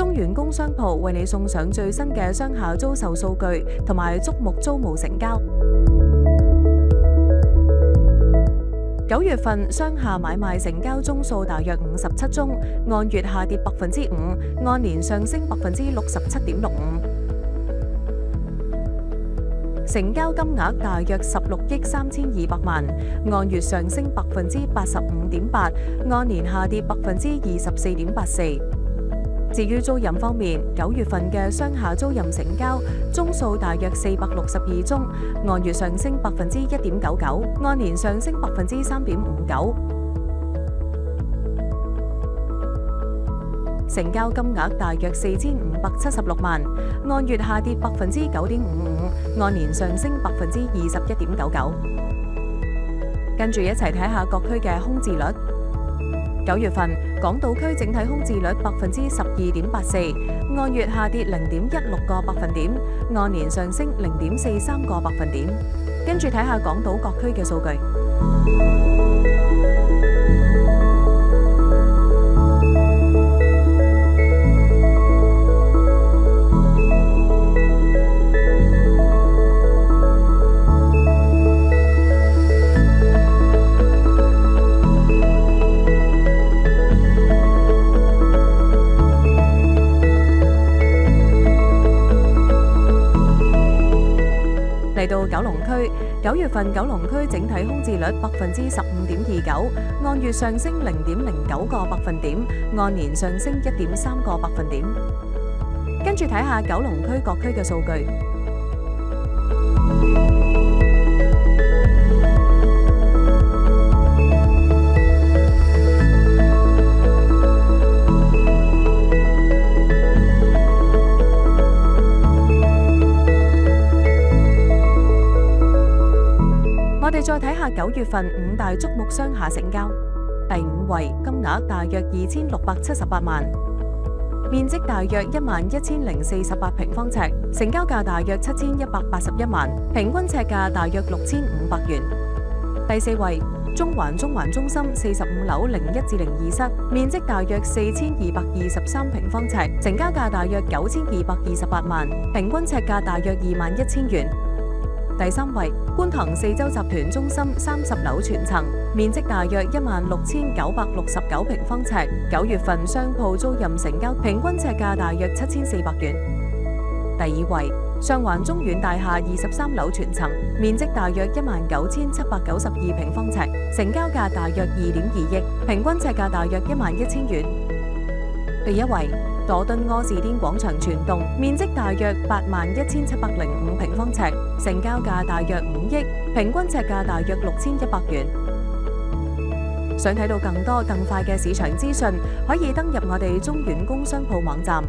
中原工商鋪為你送上最新嘅商廈租售數據同埋矚目租務成交。9月份商廈買賣成交宗數大約57宗，按月下跌5%，按年上升67.65%。成交金額大約16億3200萬，按月上升85.8%，按年下跌24.84%。至於租賃方面，9月份嘅商廈租賃成交宗數大約462宗，按月上升1.99%，按年上升3.59%。成交金額大約4576萬，按月下跌9.55%，按年上升21.99%。跟住一齊睇下各區嘅空置率。9月份港島區整體空置率12.84%，按月下跌0.16個百分點，按年上升0.43個百分點。跟住睇下港島各區嘅數據。嚟到九龍區，9月份九龍區整體空置率15.29%，按月上升0.09個百分點，按年上升1.3個百分點。跟住睇下九龍區各區嘅數據。我哋再睇下9月份5大矚目商廈成交，第5位金額大約2678萬，面積大約11048平方尺，成交價大約7181萬，平均尺價大約6500元。第4位中環中心45樓01至02室，面積大約4223平方尺，成交價大約9228萬，平均尺價大約21000元。第3位觀塘四洲集團中心30樓全層，面積大約16969平方尺，9月份商鋪租賃成交平均尺價大約7400元。第2位上環中遠大廈23樓全層，面積大約19792平方尺，成交價大約2.2億，平均尺價大約11000元。第1位佐敦柯士甸廣場全棟，面積大約81705平方尺，成交價大約5億，平均尺價大約6100元。想睇到更多更快嘅市場資訊，可以登入我哋中原工商鋪網站。